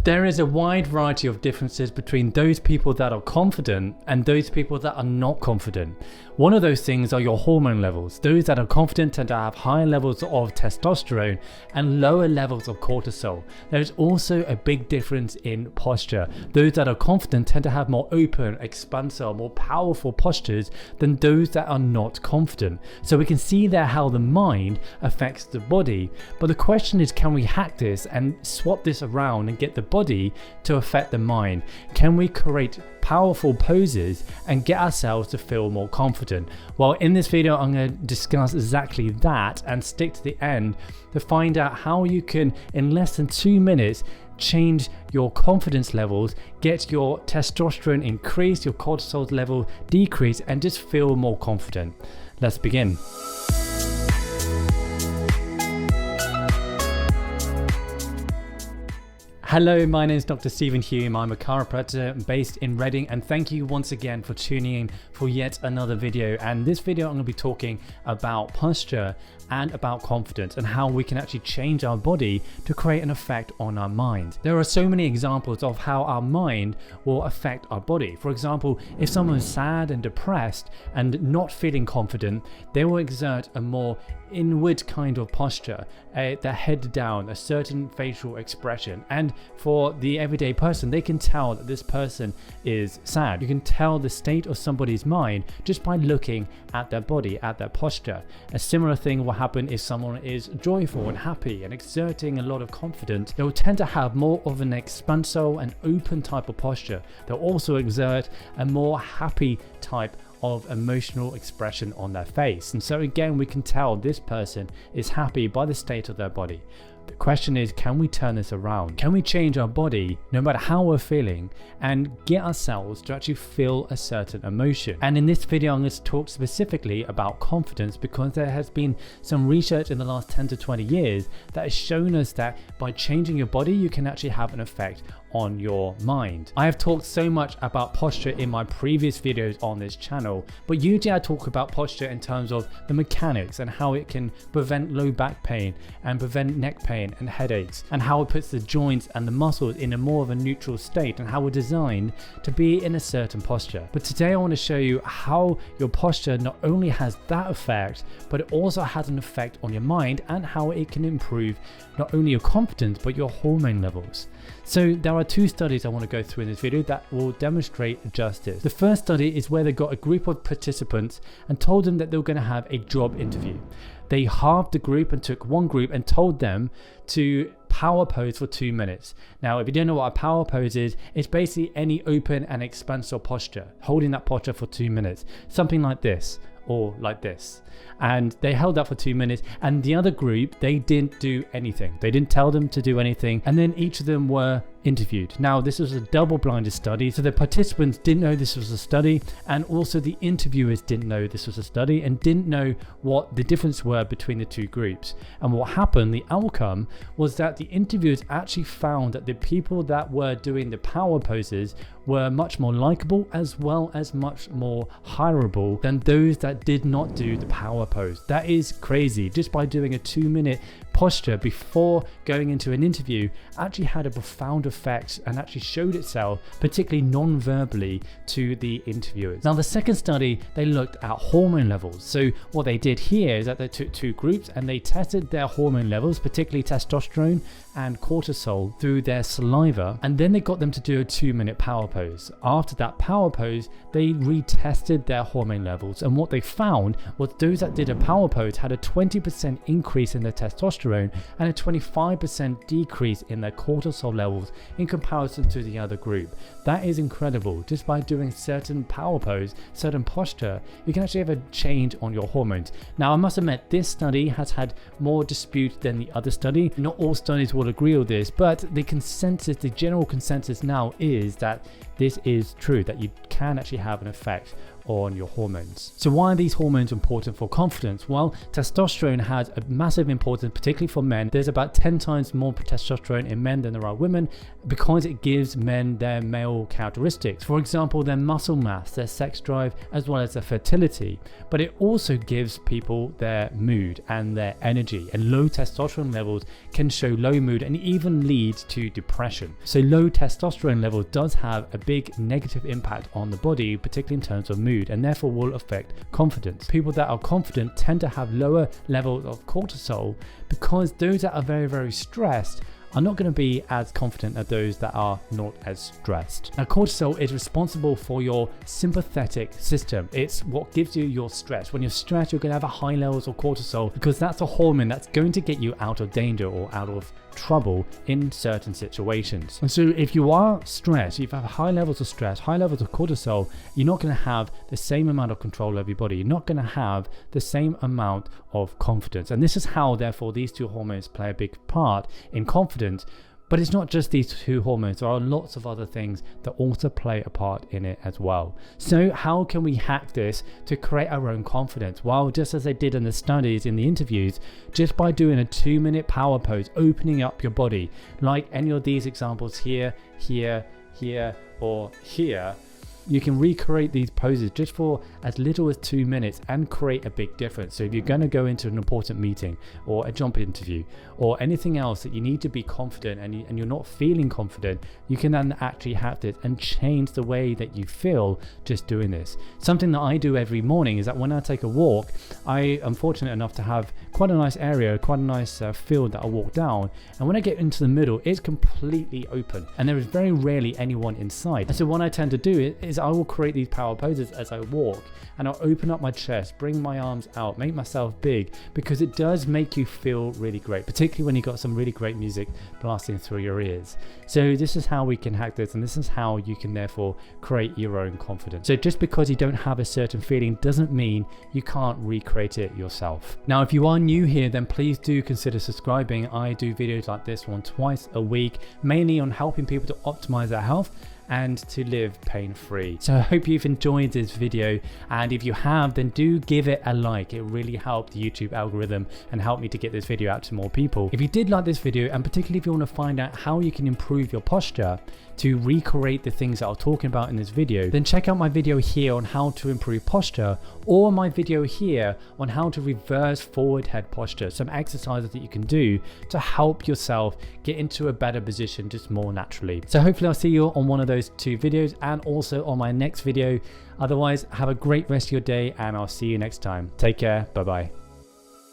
There is a wide variety of differences between those people that are confident and those people that are not confident. One of those things are your hormone levels. Those that are confident tend to have higher levels of testosterone and lower levels of cortisol. There's also a big difference in posture. Those that are confident tend to have more open, expansive, more powerful postures than those that are not confident. So we can see there how the mind affects the body. But the question is, can we hack this and swap this around and get the body to affect the mind? Can we create powerful poses and get ourselves to feel more confident? Well, in this video I'm going to discuss exactly that and stick to the end to find out how you can, in less than 2 minutes, change your confidence levels, get your testosterone increase, your cortisol level decrease, and just feel more confident. Let's begin. Hello, my name is Dr. Stephen Hume. I'm a chiropractor based in Reading, and thank you once again for tuning in for yet another video. And this video I'm going to be talking about posture and about confidence and how we can actually change our body to create an effect on our mind. There are so many examples of how our mind will affect our body. For example, if someone is sad and depressed and not feeling confident, they will exert a more inward kind of posture, their head down, a certain facial expression. And for the everyday person, they can tell that this person is sad. You can tell the state of somebody's mind just by looking at their body, at their posture. A similar thing will happen if someone is joyful and happy and exerting a lot of confidence. They will tend to have more of an expansive and open type of posture. They'll also exert a more happy type of emotional expression on their face. And so again, we can tell this person is happy by the state of their body. The question is, can we turn this around? Can we change our body, no matter how we're feeling, and get ourselves to actually feel a certain emotion? And in this video, I'm going to talk specifically about confidence, because there has been some research in the last 10 to 20 years that has shown us that by changing your body, you can actually have an effect on your mind. I have talked so much about posture in my previous videos on this channel, but usually I talk about posture in terms of the mechanics and how it can prevent low back pain and prevent neck pain and headaches, and how it puts the joints and the muscles in a more of a neutral state, and how we're designed to be in a certain posture. But today I want to show you how your posture not only has that effect, but it also has an effect on your mind, and how it can improve not only your confidence but your hormone levels. So there are two studies I want to go through in this video that will demonstrate just this. The first study is where they got a group of participants and told them that they were going to have a job interview. They halved the group and took one group and told them to power pose for 2 minutes. Now, if you don't know what a power pose is, it's basically any open and expansive posture, holding that posture for 2 minutes, something like this or like this. And they held that for 2 minutes, and the other group, they didn't do anything. They didn't tell them to do anything, and then each of them were interviewed. Now, this was a double-blinded study, so the participants didn't know this was a study, and also the interviewers didn't know this was a study and didn't know what the difference were between the two groups. And what happened, the outcome, was that the interviewers actually found that the people that were doing the power poses were much more likable, as well as much more hireable than those that did not do the power pose. That is crazy. Just by doing a 2-minute posture before going into an interview actually had a profound effect and actually showed itself, particularly non-verbally, to the interviewers. Now, the second study, they looked at hormone levels. So what they did here is that they took two groups and they tested their hormone levels, particularly testosterone and cortisol, through their saliva, and then they got them to do a 2-minute power pose. After that power pose, they retested their hormone levels, and what they found was those that did a power pose had a 20% increase in their testosterone and a 25% decrease in their cortisol levels in comparison to the other group. That is incredible. Just by doing certain power pose, certain posture, you can actually have a change on your hormones. Now, I must admit, this study has had more dispute than the other study. Not all studies will agree with this, but the consensus, the general consensus now is that this is true, that you can actually have an effect on your hormones. So why are these hormones important for confidence? Well, testosterone has a massive importance, particularly for men. There's about 10 times more testosterone in men than there are women because it gives men their male characteristics. For example, their muscle mass, their sex drive, as well as their fertility. But it also gives people their mood and their energy. And low testosterone levels can show low mood and even lead to depression. So low testosterone level does have a big negative impact on the body, particularly in terms of mood, and therefore will affect confidence. People that are confident tend to have lower levels of cortisol because those that are very, very stressed are not going to be as confident as those that are not as stressed. Now, cortisol is responsible for your sympathetic system. It's what gives you your stress. When you're stressed, you're going to have a high levels of cortisol because that's a hormone that's going to get you out of danger or out of trouble in certain situations. And so if you are stressed, if you have high levels of stress, high levels of cortisol, you're not going to have the same amount of control over your body. You're not going to have the same amount of confidence. And this is how, therefore, these two hormones play a big part in confidence. But it's not just these two hormones. There are lots of other things that also play a part in it as well. So how can we hack this to create our own confidence? Well, just as they did in the studies, in the interviews, just by doing a 2-minute power pose, opening up your body, like any of these examples here, here, here, or here, you can recreate these poses just for as little as 2 minutes and create a big difference. So if you're going to go into an important meeting or a job interview or anything else that you need to be confident and you're not feeling confident, you can then actually hack this and change the way that you feel just doing this. Something that I do every morning is that when I take a walk, I am fortunate enough to have quite a nice area, quite a nice field that I walk down. And when I get into the middle, it's completely open and there is very rarely anyone inside. And so what I tend to do is I will create these power poses as I walk, and I'll open up my chest, bring my arms out, make myself big, because it does make you feel really great, particularly when you've got some really great music blasting through your ears. So this is how we can hack this, and this is how you can therefore create your own confidence. So just because you don't have a certain feeling doesn't mean you can't recreate it yourself. Now, if you are new here, then please do consider subscribing. I do videos like this one twice a week, mainly on helping people to optimize their health and to live pain-free. So I hope you've enjoyed this video, and if you have, then do give it a like. It really helped the YouTube algorithm and helped me to get this video out to more people. If you did like this video, and particularly if you want to find out how you can improve your posture to recreate the things that I'm talking about in this video, then check out my video here on how to improve posture, or my video here on how to reverse forward head posture, some exercises that you can do to help yourself get into a better position just more naturally. So hopefully I'll see you on one of those two videos and also on my next video. Otherwise, have a great rest of your day and I'll see you next time. Take care. Bye bye.